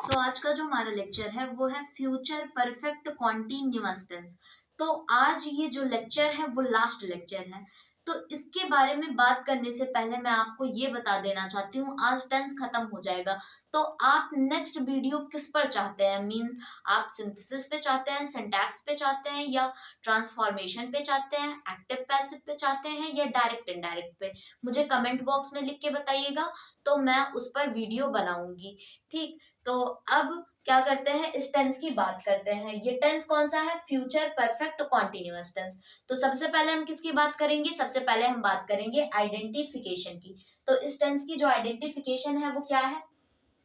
आज का जो हमारा लेक्चर है वो है फ्यूचर परफेक्ट कॉन्टिन्यूअस टेंस। तो आज ये जो लेक्चर है वो लास्ट लेक्चर है। तो इसके बारे में बात करने से पहले मैं आपको ये बता देना चाहती हूँ, आज टेंस खत्म हो जाएगा। तो आप नेक्स्ट वीडियो किस पर चाहते हैं? मीन आप सिंथेसिस पे चाहते हैं, सिंटैक्स पे चाहते हैं, या ट्रांसफॉर्मेशन पे चाहते हैं, एक्टिव पैसिव पे चाहते हैं, या डायरेक्ट इनडायरेक्ट पे? मुझे कमेंट बॉक्स में लिख के बताइएगा, तो मैं उस पर वीडियो बनाऊंगी। ठीक, तो अब क्या करते हैं, इस टेंस की बात करते हैं। ये टेंस कौन सा है? Future perfect continuous tense. तो सबसे पहले हम किसकी बात करेंगे? सबसे पहले हम बात करेंगे आइडेंटिफिकेशन की। तो इस टेंस की जो आइडेंटिफिकेशन है वो क्या है?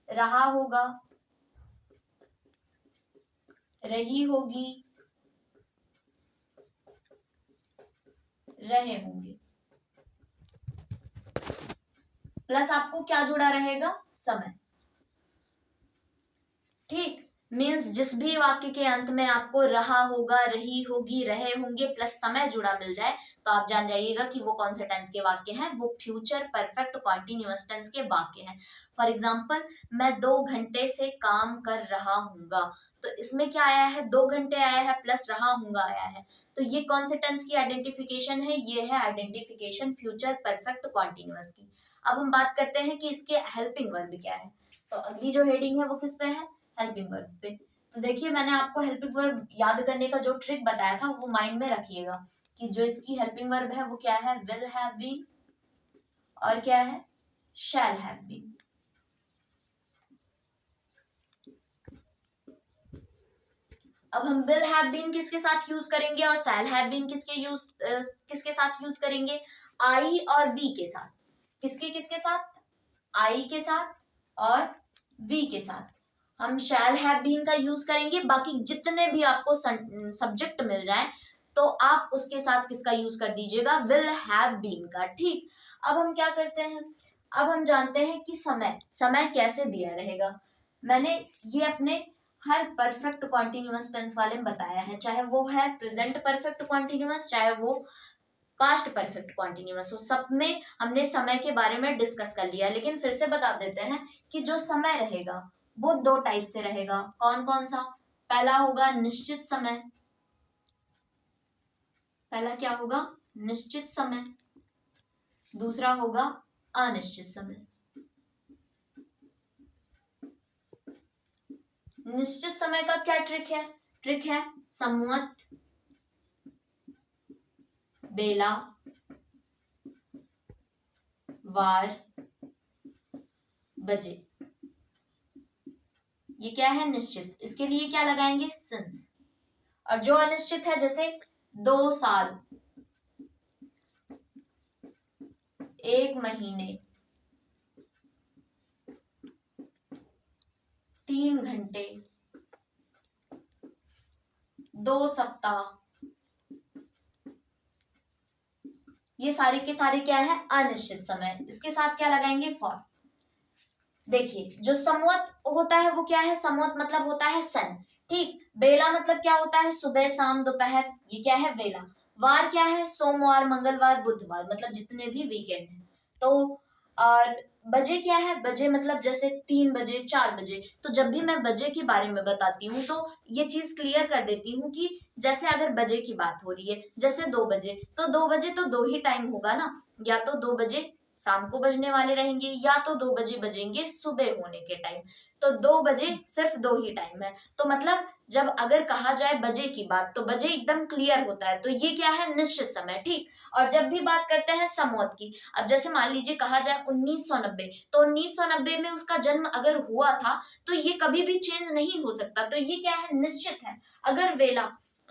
रहा होगा, रही होगी, रहे होंगे, प्लस आपको क्या जुड़ा रहेगा? समय। ठीक, मीन्स जिस भी वाक्य के अंत में आपको रहा होगा, रही होगी, रहे होंगे प्लस समय जुड़ा मिल जाए, तो आप जान जाइएगा कि वो कौन से टेंस के वाक्य हैं। वो फ्यूचर परफेक्ट कॉन्टिन्यूअस टेंस के वाक्य हैं। फॉर एग्जाम्पल, मैं 2 घंटे से काम कर रहा हूँगा। तो इसमें क्या आया है? 2 घंटे आया है प्लस रहा हूँगा आया है। तो ये कौन से टेंस की आइडेंटिफिकेशन है? ये है आइडेंटिफिकेशन फ्यूचर परफेक्ट कॉन्टिन्यूअस की। अब हम बात करते हैं कि इसके हेल्पिंग वर्ब क्या है। तो अगली जो हेडिंग है वो किस पे है? हेल्पिंग वर्ब पे। तो देखिए, मैंने आपको हेल्पिंग वर्ब याद करने का जो ट्रिक बताया था वो माइंड में रखिएगा कि जो इसकी हेल्पिंग वर्ब है वो क्या है? विल हैव बीन और क्या है? Shall have been. अब हम विल हैव बीन किसके साथ यूज करेंगे और शैल हैव बीन किसके साथ यूज करेंगे? आई और वी के साथ। किसके किसके साथ? आई के साथ और वी के साथ हम शैल हैव बीन का यूज करेंगे। बाकी जितने भी आपको सब्जेक्ट मिल जाए तो आप उसके साथ किसका यूज कर दीजिएगा? विल हैव बीन का। ठीक, अब हम क्या करते हैं? अब हम जानते हैं कि समय समय कैसे दिया रहेगा। मैंने ये अपने हर परफेक्ट कॉन्टिन्यूअस टेंस वाले में बताया है, चाहे वो है प्रेजेंट परफेक्ट कॉन्टिन्यूअस, चाहे वो पास्ट परफेक्ट कॉन्टिन्यूअस हो, सब में हमने समय के बारे में डिस्कस कर लिया। लेकिन फिर से बता देते हैं कि जो समय रहेगा वो 2 टाइप से रहेगा। कौन कौन सा? पहला होगा निश्चित समय। पहला क्या होगा? निश्चित समय। दूसरा होगा अनिश्चित समय। निश्चित समय का क्या ट्रिक है? ट्रिक है संवत, बेला, वार, बजे। ये क्या है? निश्चित। इसके लिए क्या लगाएंगे? सिंस। और जो अनिश्चित है, जैसे 2 साल, 1 महीने, 3 घंटे, 2 सप्ताह, ये सारे के सारे क्या है? अनिश्चित समय। इसके साथ क्या लगाएंगे? फॉर। देखिए, जो समवत होता है वो क्या है? समवत मतलब होता है सन। ठीक, बेला मतलब क्या होता है? सुबह, शाम, दोपहर। ये क्या है? बेला। वार क्या है? सोमवार, मंगलवार, बुधवार, मतलब जितने भी वीकेंड हैं। तो और बजे क्या है? बजे मतलब जैसे 3 बजे, 4 बजे। तो जब भी मैं बजे के बारे में बताती हूँ तो ये चीज क्लियर कर देती हूँ कि जैसे अगर बजे की बात हो रही है, जैसे 2 बजे, तो 2 बजे तो 2 ही टाइम होगा ना। या तो 2 बजे शाम को बजने वाले रहेंगे, या तो 2 बजे बजेंगे सुबह होने के टाइम। तो 2 बजे सिर्फ 2 ही टाइम है। तो मतलब जब अगर कहा जाए बजे की बात, तो बजे एकदम क्लियर होता है। तो ये क्या है? निश्चित समय। ठीक, और जब भी बात करते हैं समवत की, अब जैसे मान लीजिए कहा जाए 1990, तो 1990 में उसका जन्म अगर हुआ था तो ये कभी भी चेंज नहीं हो सकता। तो ये क्या है? निश्चित है।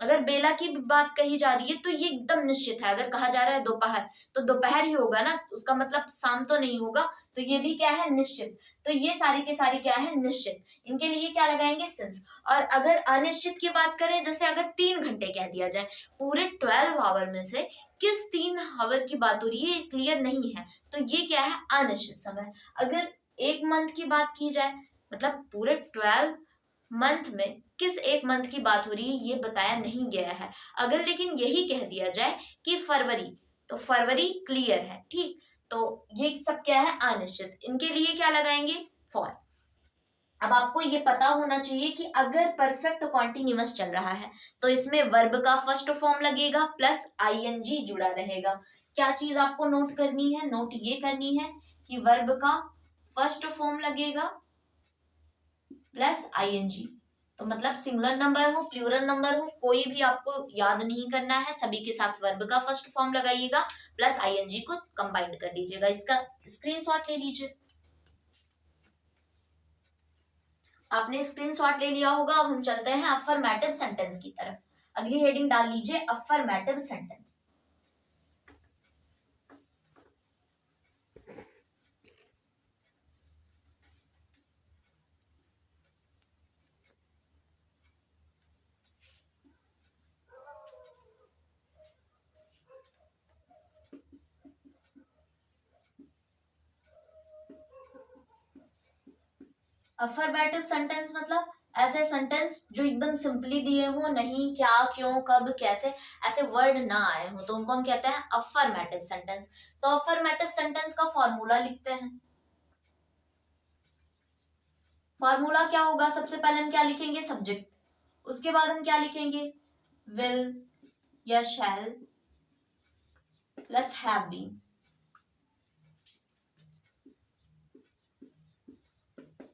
अगर बेला की बात कही जा रही है तो ये एकदम निश्चित है। अगर कहा जा रहा है दोपहर, तो दोपहर ही होगा ना, उसका मतलब शाम तो नहीं होगा। तो ये भी क्या है? निश्चित। तो ये सारे के सारे क्या है? निश्चित। इनके लिए क्या लगाएंगे? सिंस। और अगर अनिश्चित की बात करें, जैसे अगर 3 घंटे कह दिया जाए, पूरे 12 आवर में से किस 3 आवर की बात हो रही है क्लियर नहीं है, तो ये क्या है? अनिश्चित समय। अगर 1 मंथ की बात की जाए, मतलब पूरे 12 मंथ में किस 1 मंथ की बात हो रही है ये बताया नहीं गया है। अगर लेकिन यही कह दिया जाए कि फरवरी, तो फरवरी क्लियर है। ठीक, तो ये सब क्या है? अनिश्चित। इनके लिए क्या लगाएंगे? फॉर। अब आपको ये पता होना चाहिए कि अगर परफेक्ट कॉन्टिन्यूअस चल रहा है तो इसमें वर्ब का फर्स्ट फॉर्म लगेगा प्लस आईएनजी जुड़ा रहेगा। क्या चीज आपको नोट करनी है, नोट ये करनी है कि वर्ब का फर्स्ट फॉर्म लगेगा प्लस आईएनजी। तो मतलब सिंगुलर नंबर हो प्लूरल नंबर हो कोई भी आपको याद नहीं करना है, सभी के साथ वर्ब का फर्स्ट फॉर्म लगाइएगा प्लस आईएनजी को कंबाइन कर दीजिएगा। इसका स्क्रीनशॉट ले लीजिए। आपने स्क्रीनशॉट ले लिया होगा। अब हम चलते हैं अफर्मेटिव सेंटेंस की तरफ। अगली हेडिंग डाल लीजिए अफर्मेटिव सेंटेंस। अफर्मेटिव सेंटेंस मतलब ऐसे सेंटेंस जो एकदम सिंपली दिए हो, नहीं क्या क्यों कब कैसे ऐसे वर्ड ना आए हो तो उनको हम कहते हैं अफर्मेटिव सेंटेंस। तो अफर्मेटिव सेंटेंस का फॉर्मूला लिखते हैं। फॉर्मूला क्या होगा, सबसे पहले हम क्या लिखेंगे, सब्जेक्ट, उसके बाद हम क्या लिखेंगे, विल या shall plus have been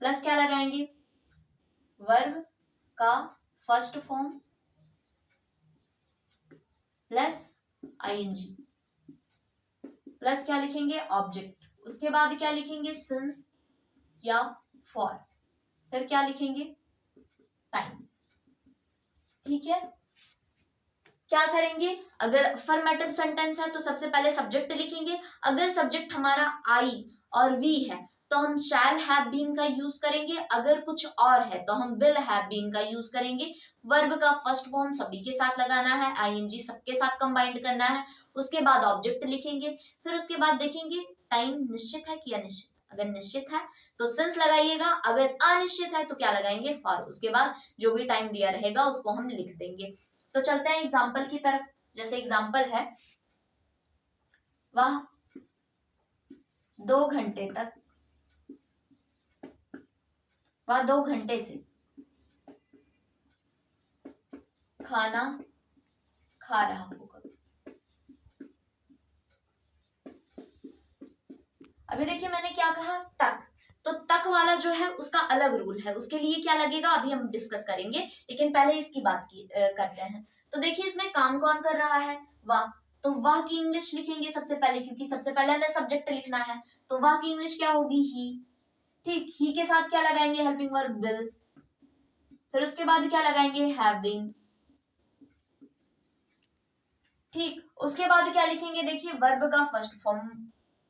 plus क्या लगाएंगे, वर्ब का first form plus ING plus क्या लिखेंगे, ऑब्जेक्ट, उसके बाद क्या लिखेंगे, सिंस या फॉर, फिर क्या लिखेंगे, टाइम। ठीक है, क्या करेंगे, अगर अफर्मेटिव सेंटेंस है तो सबसे पहले सब्जेक्ट लिखेंगे। अगर सब्जेक्ट हमारा आई और वी है तो हम शैल हैव बीन का यूज करेंगे। अगर कुछ और है तो हम विल हैव बीन का यूज करेंगे। वर्ब का फर्स्ट फॉर्म सभी के साथ लगाना है, आईएनजी सबके साथ कंबाइंड करना है। उसके बाद ऑब्जेक्ट लिखेंगे, फिर उसके बाद देखेंगे टाइम निश्चित है कि अनिश्चित। अगर निश्चित है तो सिंस लगाइएगा, अगर अनिश्चित है तो क्या लगाएंगे, फॉर। उसके बाद जो भी टाइम दिया रहेगा उसको हम लिख देंगे। तो चलते हैं एग्जाम्पल की तरफ। जैसे एग्जाम्पल है, वह 2 घंटे तक, वह 2 घंटे से खाना खा रहा होगा। अभी देखिए मैंने क्या कहा, तक। तो तक वाला जो है उसका अलग रूल है, उसके लिए क्या लगेगा अभी हम डिस्कस करेंगे, लेकिन पहले इसकी बात करते हैं। तो देखिए इसमें काम कौन कर रहा है, वह। तो वह की इंग्लिश लिखेंगे सबसे पहले, क्योंकि सबसे पहले हमें सब्जेक्ट लिखना है। तो वह की इंग्लिश क्या होगी, ही। ठीक, ही के साथ क्या लगाएंगे, हेल्पिंग वर्ब विल। फिर उसके बाद क्या लगाएंगे, हैव बीन। ठीक, उसके बाद क्या लिखेंगे, देखिए वर्ब का फर्स्ट फॉर्म।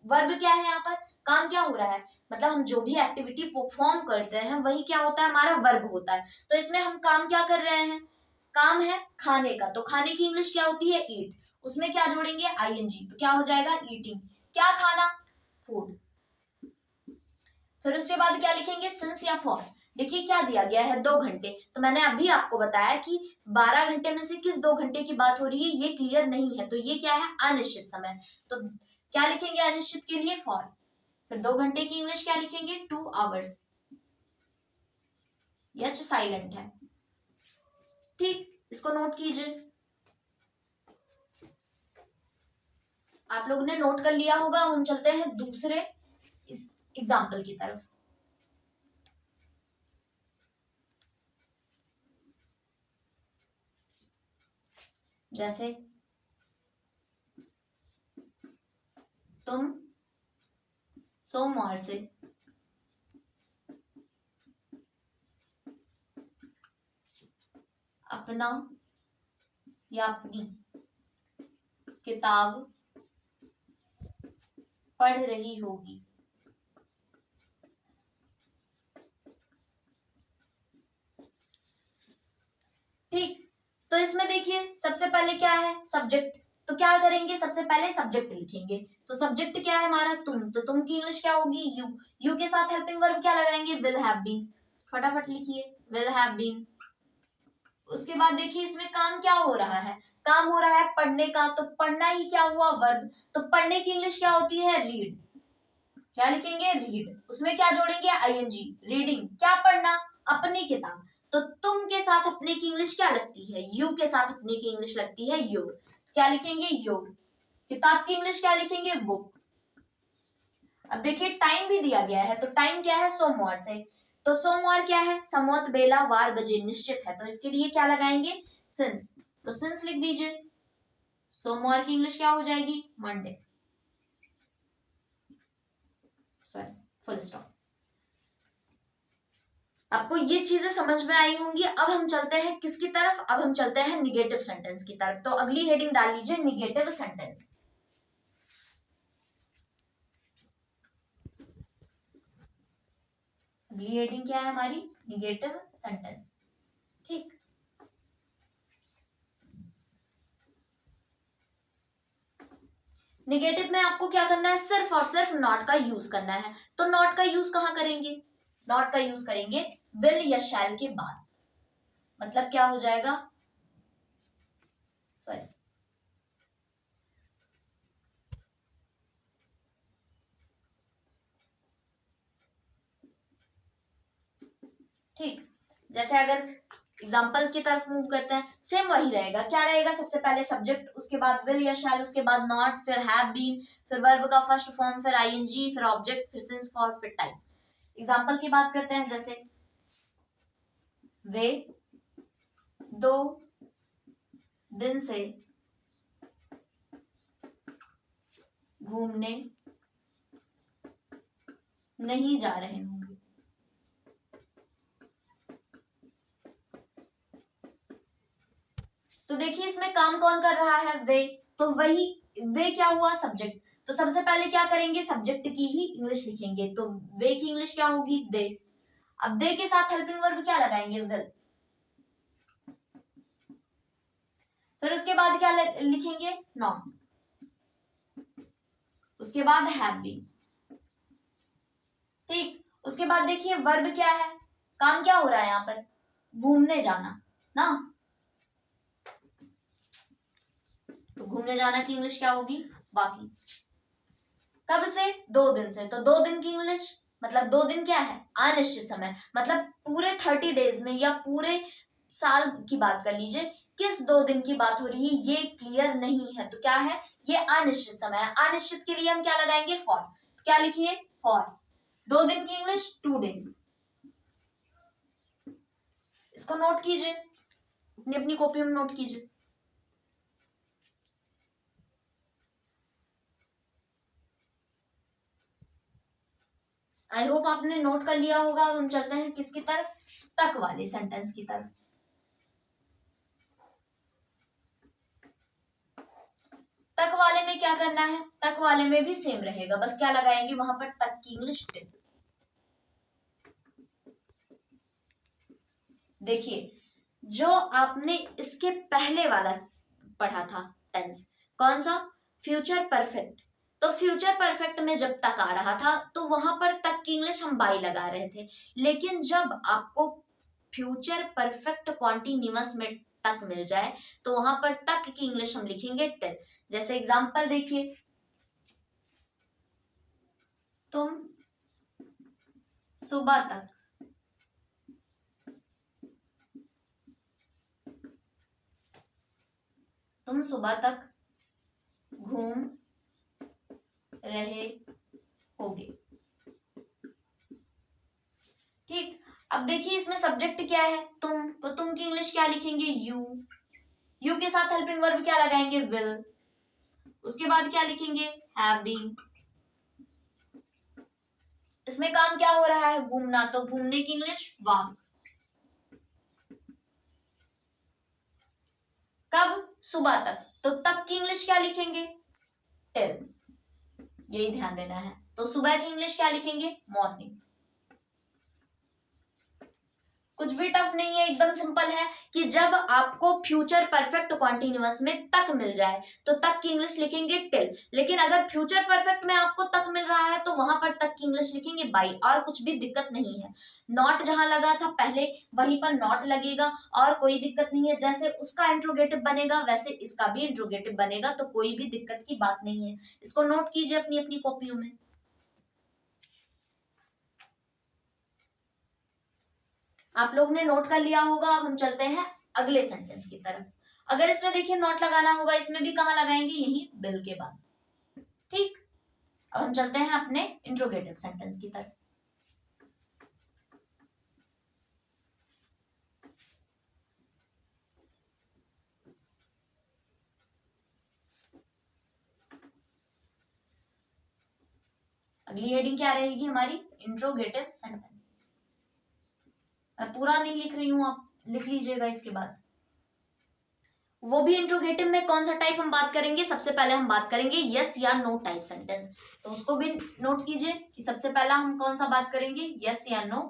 वर्ब क्या है, यहाँ पर काम क्या हो रहा है, मतलब हम जो भी एक्टिविटी परफॉर्म करते हैं वही क्या होता है, हमारा वर्ब होता है। तो इसमें हम काम क्या कर रहे हैं, काम है खाने का। तो खाने की इंग्लिश क्या होती है, ईट। उसमें क्या जोड़ेंगे, आईएनजी, तो क्या हो जाएगा, ईटिंग। क्या खाना, फूड। फिर उसके बाद क्या लिखेंगे, सिंस या फॉर। देखिए क्या दिया गया है, 2 घंटे। तो मैंने अभी आपको बताया कि 12 घंटे में से किस 2 घंटे की बात हो रही है, ये क्लियर नहीं है, तो ये क्या है, अनिश्चित समय। तो क्या लिखेंगे अनिश्चित के लिए, फॉर। फिर 2 घंटे की इंग्लिश क्या लिखेंगे, 2 आवर्स। एच साइलेंट है। ठीक, इसको नोट कीजिए। आप लोगों ने नोट कर लिया होगा। हम चलते हैं दूसरे इस एग्जाम्पल की तरफ। जैसे तुम सोमवार से अपना या अपनी किताब पढ़ रही होगी। ठीक, तो इसमें देखिए सबसे पहले क्या है, सब्जेक्ट। तो क्या करेंगे, सबसे पहले सब्जेक्ट लिखेंगे। तो सब्जेक्ट क्या है हमारा, तुम। तो तुम की इंग्लिश क्या होगी, यू। यू के साथ हेल्पिंग वर्ब क्या लगाएंगे, विल हैव बीन। फटाफट लिखिए, विल हैव बीन। उसके बाद देखिए इसमें काम क्या हो रहा है, काम हो रहा है पढ़ने का। तो पढ़ना ही क्या हुआ, वर्ब। तो पढ़ने की इंग्लिश क्या होती है, रीड। क्या लिखेंगे? रीड। उसमें क्या जोड़ेंगे? आईएनजी। रीडिंग, क्या पढ़ना? अपनी किताब। तो तुम के साथ अपने की इंग्लिश क्या लगती है? यू के साथ अपने की इंग्लिश लगती है योर। क्या लिखेंगे? योर। किताब की इंग्लिश क्या लिखेंगे? बुक। अब देखिए टाइम भी दिया गया है, तो टाइम क्या है? सोमवार से। तो सोमवार क्या है? समवत, बेला, वार, बजे निश्चित है, तो इसके लिए क्या लगाएंगे? सिंस। तो सिंस लिख दीजिए। सोमवार की इंग्लिश क्या हो जाएगी? मंडे। Sorry, full stop. आपको ये चीजें समझ में आई होंगी। अब हम चलते हैं किसकी तरफ? अब हम चलते हैं निगेटिव सेंटेंस की तरफ। तो अगली हेडिंग डाल लीजिए निगेटिव सेंटेंस। अगली हेडिंग क्या है हमारी? Negative sentence. ठीक। निगेटिव में आपको क्या करना है? सिर्फ और सिर्फ नॉट का यूज करना है। तो नॉट का यूज कहां करेंगे? नॉट का यूज करेंगे विल या शैल के बाद। मतलब क्या हो जाएगा? सॉरी, ठीक। जैसे अगर एग्जाम्पल की तरफ मूव करते हैं, सेम वही रहेगा। क्या रहेगा? सबसे पहले सब्जेक्ट, उसके बाद विल या शैल, उसके बाद नॉट, फिर हैव बीन, फिर वर्ब का फर्स्ट फॉर्म, फिर आईएनजी, फिर ऑब्जेक्ट, फिर सिंस फॉर, फिर टाइम। एग्जाम्पल की बात करते हैं, जैसे वे 2 दिन से घूमने नहीं जा रहे होंगे। तो देखिए इसमें काम कौन कर रहा है? वे। तो वही, वे क्या हुआ? सब्जेक्ट। तो सबसे पहले क्या करेंगे? सब्जेक्ट की ही इंग्लिश लिखेंगे। तो वे की इंग्लिश क्या होगी? दे। अब दे के साथ हेल्पिंग वर्ब क्या लगाएंगे? विल। फिर उसके बाद क्या लिखेंगे? नॉट। उसके बाद हैव बीन। ठीक। उसके बाद देखिए वर्ब क्या है? काम क्या हो रहा है यहाँ पर? घूमने जाना ना। तो घूमने जाना की इंग्लिश क्या होगी? बाकी। कब से? 2 दिन से। तो 2 दिन की इंग्लिश, मतलब 2 दिन क्या है? अनिश्चित समय। मतलब पूरे 30 डेज में या पूरे साल की बात कर लीजिए, किस 2 दिन की बात हो रही है ये क्लियर नहीं है। तो क्या है? ये अनिश्चित समय है। अनिश्चित के लिए हम क्या लगाएंगे? फॉर। क्या लिखिए? फॉर। 2 दिन की इंग्लिश 2 डेज। इसको नोट कीजिए, अपनी अपनी कॉपी में नोट कीजिए। आई होप आपने नोट कर लिया होगा। अब हम चलते हैं किसकी तरफ? तक वाले सेंटेंस की तरफ। तक वाले में क्या करना है? तक वाले में भी सेम रहेगा, बस क्या लगाएंगे वहां पर? तक की इंग्लिश टिल। देखिए जो आपने इसके पहले वाला पढ़ा था टेंस, कौन सा? Future perfect. तो फ्यूचर परफेक्ट में जब तक आ रहा था तो वहां पर तक की इंग्लिश हम बाई लगा रहे थे। लेकिन जब आपको फ्यूचर परफेक्ट कॉन्टिन्यूअस में तक मिल जाए तो वहां पर तक की इंग्लिश हम लिखेंगे टिल। जैसे एग्जांपल देखिए, तुम सुबह तक तुम सुबह तक घूम रहे होगे। ठीक। अब देखिए इसमें सब्जेक्ट क्या है? तुम। तो तुम की इंग्लिश क्या लिखेंगे? यू। यू के साथ हेल्पिंग वर्ब क्या लगाएंगे? विल। उसके बाद क्या लिखेंगे? Have been. इसमें काम क्या हो रहा है? घूमना। तो घूमने की इंग्लिश वॉक। कब? सुबह तक। तो तक की इंग्लिश क्या लिखेंगे? टिल। यही ध्यान देना है। तो सुबह की इंग्लिश क्या लिखेंगे? मॉर्निंग। कुछ भी टफ नहीं है, एकदम सिंपल है कि जब आपको फ्यूचर परफेक्ट कॉन्टिन्यूअस में तक मिल जाए तो तक की इंग्लिश लिखेंगे टिल। लेकिन अगर फ्यूचर परफेक्ट में आपको तक मिल रहा है तो वहां पर तक की इंग्लिश लिखेंगे बाई। और कुछ भी दिक्कत नहीं है। नॉट जहां लगा था पहले वहीं पर नॉट लगेगा और कोई दिक्कत नहीं है। जैसे उसका इंट्रोगेटिव बनेगा वैसे इसका भी इंट्रोगेटिव बनेगा, तो कोई भी दिक्कत की बात नहीं है। इसको नोट कीजिए अपनी अपनी कॉपियों में। आप लोग ने नोट कर लिया होगा। अब हम चलते हैं अगले सेंटेंस की तरफ। अगर इसमें देखिए नोट लगाना होगा, इसमें भी कहाँ लगाएंगे, यही विल के बाद। ठीक, अब हम चलते हैं अपने इंट्रोगेटिव सेंटेंस की तरफ। अगली हेडिंग क्या रहेगी हमारी, इंट्रोगेटिव सेंटेंस। मैं पूरा नहीं लिख रही हूं, आप लिख लीजिएगा इसके बाद। वो भी इंट्रोगेटिव में कौन सा टाइप हम बात करेंगे, सबसे पहले हम बात करेंगे यस या नो टाइप सेंटेंस। तो उसको भी नोट कीजिए कि सबसे पहला हम कौन सा बात करेंगे, यस या नो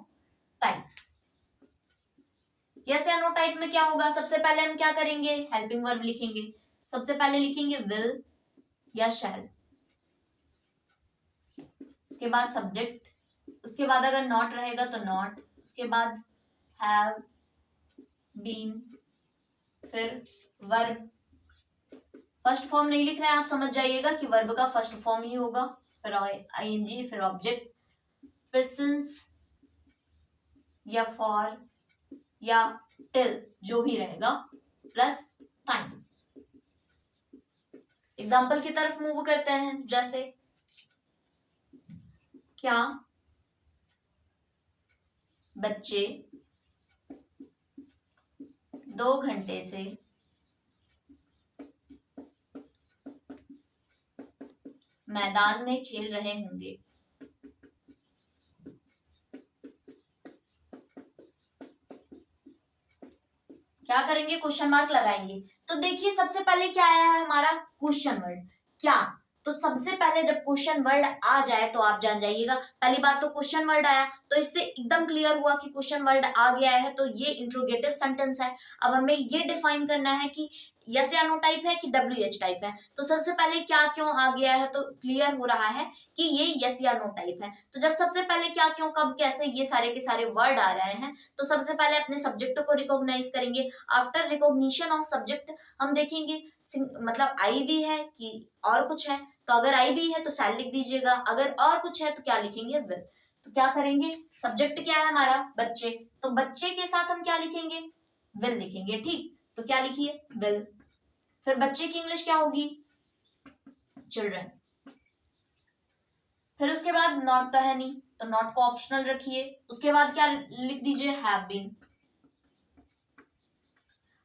टाइप। यस या नो टाइप में क्या होगा, सबसे पहले हम क्या करेंगे, हेल्पिंग वर्ब लिखेंगे। सबसे पहले लिखेंगे विल या शैल, उसके बाद सब्जेक्ट, उसके बाद अगर नॉट रहेगा तो नॉट, उसके बाद हैव, बीन, फिर वर्ब। फर्स्ट फॉर्म नहीं लिख रहे हैं, आप समझ जाइएगा कि वर्ब का फर्स्ट फॉर्म ही होगा, फिर आईएनजी, फिर ऑब्जेक्ट, फिर सिंस या फॉर या टिल, जो भी रहेगा, प्लस टाइम। एग्जाम्पल की तरफ मूव करते हैं, जैसे क्या बच्चे 2 घंटे से मैदान में खेल रहे होंगे। क्या करेंगे, क्वेश्चन मार्क लगाएंगे। तो देखिए सबसे पहले क्या आया है हमारा, क्वेश्चन वर्ड। क्या, तो सबसे पहले जब क्वेश्चन वर्ड आ जाए तो आप जान जाइएगा, पहली बात तो क्वेश्चन वर्ड आया तो इससे एकदम क्लियर हुआ कि क्वेश्चन वर्ड आ गया है, तो ये इंट्रोगेटिव सेंटेंस है। अब हमें ये डिफाइन करना है कि यस या नो टाइप है कि WH टाइप है। तो सबसे पहले क्या क्यों आ गया है, तो क्लियर हो रहा है कि ये यस या नो टाइप है। तो जब सबसे पहले क्या क्यों कब कैसे ये सारे के सारे वर्ड आ रहे हैं, तो सबसे पहले अपने सब्जेक्ट को रिकॉग्नाइज करेंगे। आफ्टर रिकॉग्निशन ऑफ सब्जेक्ट हम देखेंगे मतलब आई भी है कि और कुछ है, तो अगर आई भी है तो शैल लिख दीजिएगा, अगर और कुछ है तो क्या लिखेंगे, विल। तो क्या करेंगे, सब्जेक्ट क्या है हमारा, बच्चे, तो बच्चे के साथ हम क्या लिखेंगे, विल लिखेंगे। ठीक, तो क्या लिखिए, विल। फिर बच्चे की इंग्लिश क्या होगी, चिल्ड्रन। फिर उसके बाद नॉट तो है नहीं, तो नॉट को ऑप्शनल रखिए। उसके बाद क्या लिख दीजिए, हैव बीन।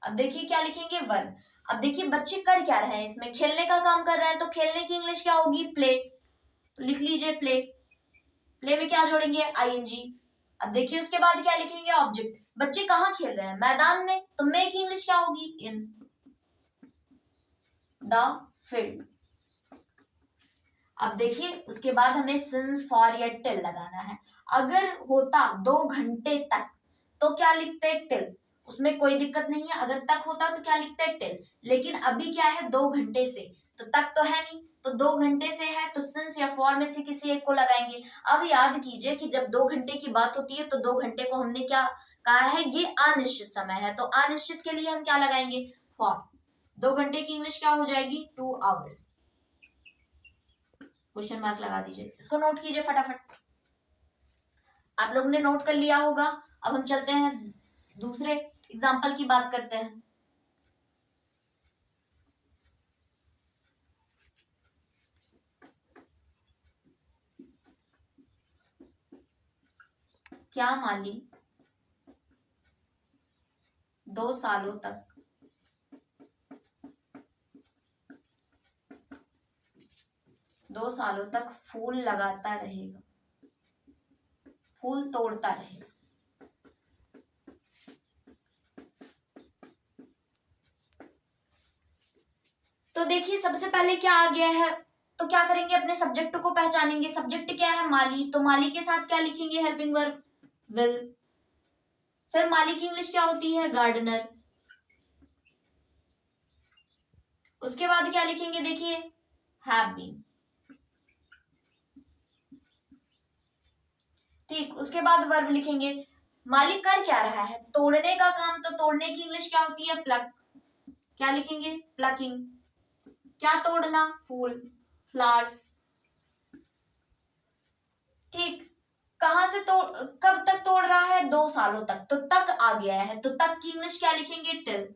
अब देखिए क्या लिखेंगे, वन। अब देखिए बच्चे कर क्या रहे हैं, इसमें खेलने का काम कर रहे हैं, तो खेलने की इंग्लिश क्या होगी, प्ले। तो लिख लीजिए प्ले। प्ले में क्या जोड़ेंगे, आईएनजी। अब देखिए उसके बाद क्या लिखेंगे, ऑब्जेक्ट। बच्चे कहाँ खेल रहे हैं, मैदान में, तो मे की इंग्लिश क्या होगी, इन द फील्ड। अब देखिए उसके बाद हमें सिंस, फॉर या टिल लगाना है। अगर होता 2 घंटे तक तो क्या लिखते, टिल, उसमें कोई दिक्कत नहीं है। अगर तक होता तो क्या लिखते, टिल। लेकिन अभी क्या है, 2 घंटे से, तो तक तो है नहीं, तो 2 घंटे से है तो सिंस या फॉर में से किसी एक को लगाएंगे। अब याद कीजिए कि जब 2 घंटे की बात होती है तो 2 घंटे को हमने क्या कहा है, ये अनिश्चित समय है, तो अनिश्चित के लिए हम क्या लगाएंगे, फॉर। 2 घंटे की इंग्लिश क्या हो जाएगी, 2 आवर्स। क्वेश्चन मार्क लगा दीजिए, इसको नोट कीजिए फटाफट। आप लोगों ने नोट कर लिया होगा। अब हम चलते हैं दूसरे एग्जाम्पल की बात करते हैं। क्या माली 2 सालों तक फूल लगाता रहेगा, फूल तोड़ता रहेगा। तो देखिए सबसे पहले क्या आ गया है, तो क्या करेंगे, अपने सब्जेक्ट को पहचानेंगे। सब्जेक्ट क्या है, माली, तो माली के साथ क्या लिखेंगे, हेल्पिंग वर्ब, विल। फिर माली की इंग्लिश क्या होती है, गार्डनर। उसके बाद क्या लिखेंगे, देखिए हैव बीन। ठीक, उसके बाद वर्ब लिखेंगे। मालिक कर क्या रहा है, तोड़ने का काम, तो तोड़ने की इंग्लिश क्या होती है, प्लक। क्या लिखेंगे, प्लकिंग। क्या तोड़ना, फूल, फ्लावर्स। ठीक, कहां से तोड़, कब तक तोड़ रहा है, 2 सालों तक, तो तक आ गया है, तो तक की इंग्लिश क्या लिखेंगे, टिल।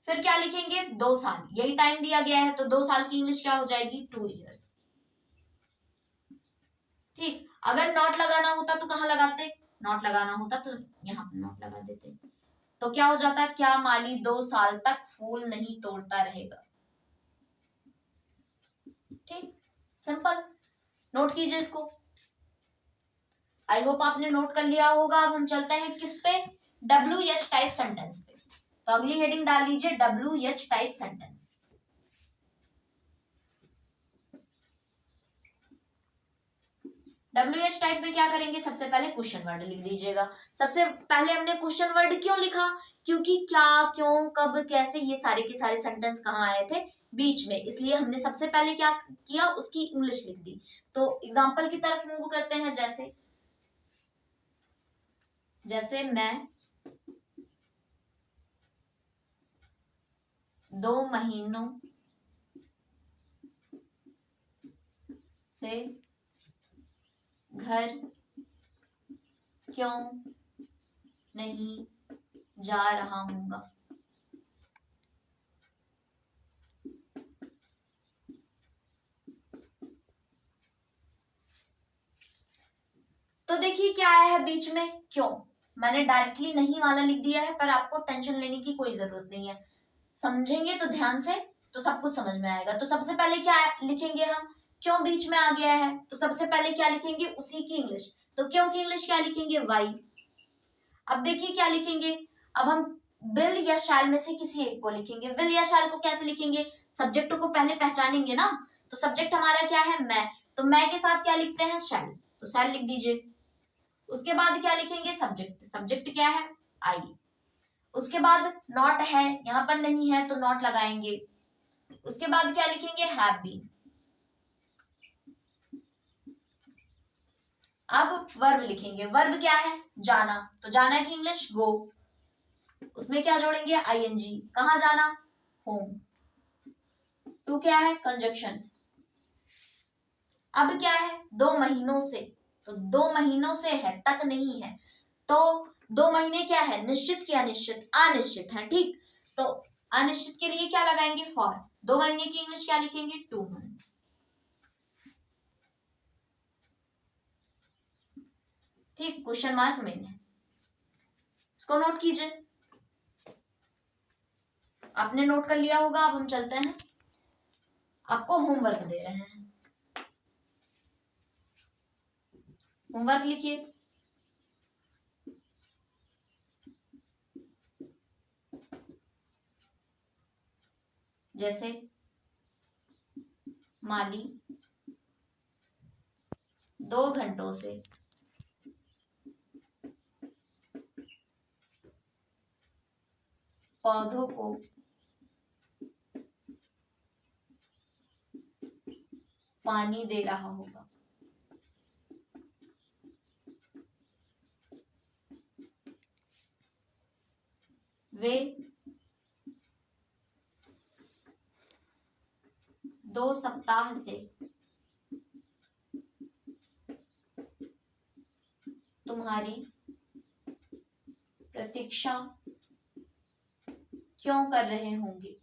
फिर क्या लिखेंगे, 2 साल, यही टाइम दिया गया है, तो 2 साल की इंग्लिश क्या हो जाएगी, 2 इयर्स। ठीक, अगर नॉट लगाना होता तो कहाँ लगाते, नॉट लगाना होता तो यहाँ पर नॉट लगा देते, तो क्या हो जाता, क्या माली 2 साल तक फूल नहीं तोड़ता रहेगा। ठीक, सिंपल, नोट कीजिए इसको। आई होप आपने नोट कर लिया होगा। अब हम चलते हैं किस पे, WH टाइप सेंटेंस पे। तो अगली हेडिंग डाल लीजिए WH type sentence. WH type में क्या करेंगे, सबसे पहले क्वेश्चन वर्ड लिख दीजिएगा। सबसे पहले हमने क्वेश्चन वर्ड क्यों लिखा, क्योंकि क्या, क्यों, कब, कैसे, ये सारे के सारे सेंटेंस कहाँ आए थे, बीच में, इसलिए हमने सबसे पहले क्या किया, उसकी इंग्लिश लिख दी। तो एग्जाम्पल की तरफ मूव करते हैं, जैसे जैसे मैं 2 महीनों से घर क्यों नहीं जा रहा हूँगा। तो देखिए क्या आया है बीच में, क्यों, मैंने डायरेक्टली नहीं वाला लिख दिया है, पर आपको टेंशन लेने की कोई जरूरत नहीं है, समझेंगे तो ध्यान से तो सब कुछ समझ में आएगा। तो सबसे पहले क्या लिखेंगे हम, क्यों बीच में आ गया है, तो सबसे पहले क्या लिखेंगे, उसी की इंग्लिश, तो क्यों की इंग्लिश क्या लिखेंगे, वाई। अब देखिए क्या लिखेंगे, अब हम विल या शैल में से किसी एक को लिखेंगे। विल या शैल को कैसे लिखेंगे, सब्जेक्ट को पहले पहचानेंगे ना, तो सब्जेक्ट हमारा क्या है, मैं, तो मैं के साथ क्या लिखते हैं, शैल, तो शैल लिख दीजिए। उसके बाद क्या लिखेंगे, सब्जेक्ट, सब्जेक्ट क्या है, आई। उसके बाद नॉट है, यहां पर नहीं है तो नॉट लगाएंगे। उसके बाद क्या लिखेंगे, हैव बीन। अब वर्ब लिखेंगे, वर्ब क्या है, जाना, तो जाना की इंग्लिश गो, उसमें क्या जोड़ेंगे, आईएनजी, कहां जाना, होम। टू क्या है, कंजक्शन। अब क्या है, 2 महीनों से, तो 2 महीनों से है, तक नहीं है, तो 2 महीने क्या है, निश्चित की अनिश्चित, अनिश्चित है। ठीक, तो अनिश्चित के लिए क्या लगाएंगे, फॉर। 2 महीने की इंग्लिश क्या लिखेंगे, 2 मंथ। ठीक, क्वेश्चन मार्क मेन है, इसको नोट कीजिए। आपने नोट कर लिया होगा। अब हम चलते हैं, आपको होमवर्क दे रहे हैं, होमवर्क लिखिए। जैसे माली 2 घंटों से पौधों को पानी दे रहा होगा। वे 2 सप्ताह से तुम्हारी प्रतीक्षा क्यों कर रहे होंगे।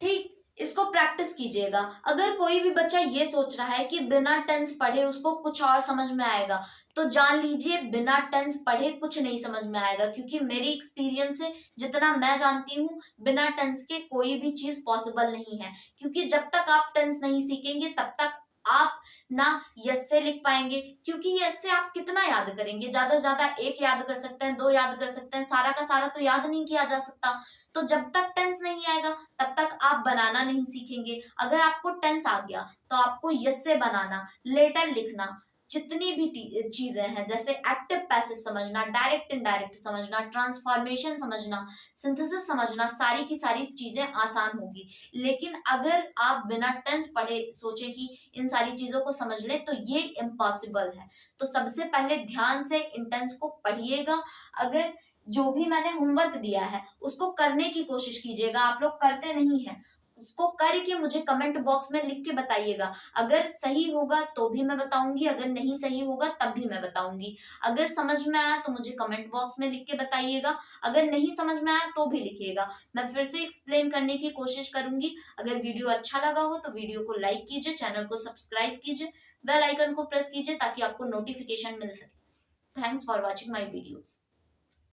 ठीक, इसको प्रैक्टिस कीजिएगा। अगर कोई भी बच्चा ये सोच रहा है कि बिना टेंस पढ़े उसको कुछ और समझ में आएगा, तो जान लीजिए बिना टेंस पढ़े कुछ नहीं समझ में आएगा, क्योंकि मेरी एक्सपीरियंस से जितना मैं जानती हूँ, बिना टेंस के कोई भी चीज पॉसिबल नहीं है। क्योंकि जब तक आप टेंस नहीं सीखेंगे तब तक आप ना यस से लिख पाएंगे, क्योंकि यस से आप कितना याद करेंगे, ज्यादा से ज्यादा 1 याद कर सकते हैं, 2 याद कर सकते हैं, सारा का सारा तो याद नहीं किया जा सकता। तो जब तक टेंस नहीं आएगा तब तक आप बनाना नहीं सीखेंगे। अगर आपको टेंस आ गया तो आपको यस से बनाना, लेटर लिखना, जितनी भी चीजें हैं, जैसे एक्टिव पैसिव समझना, डायरेक्ट इनडायरेक्ट समझना, ट्रांसफॉर्मेशन समझना, सिंथेसिस समझना, सारी की सारी चीजें आसान होगी। लेकिन अगर आप बिना टेंस पढ़े सोचे कि इन सारी चीजों को समझ ले, तो ये इम्पॉसिबल है। तो सबसे पहले ध्यान से इन टेंस को पढ़िएगा। अगर जो भी मैंने होमवर्क दिया है उसको करने की कोशिश कीजिएगा। आप लोग करते नहीं है, उसको करके मुझे कमेंट बॉक्स में लिख के बताइएगा। अगर सही होगा तो भी मैं बताऊंगी, अगर नहीं सही होगा तब भी मैं बताऊंगी। अगर समझ में आया तो मुझे कमेंट बॉक्स में लिख के बताइएगा, अगर नहीं समझ में आया तो भी लिखिएगा, मैं फिर से एक्सप्लेन करने की कोशिश करूंगी। अगर वीडियो अच्छा लगा हो तो वीडियो को लाइक कीजिए, चैनल को सब्सक्राइब कीजिए, बेल आइकन को प्रेस कीजिए ताकि आपको नोटिफिकेशन मिल सके। Thanks for watching my videos.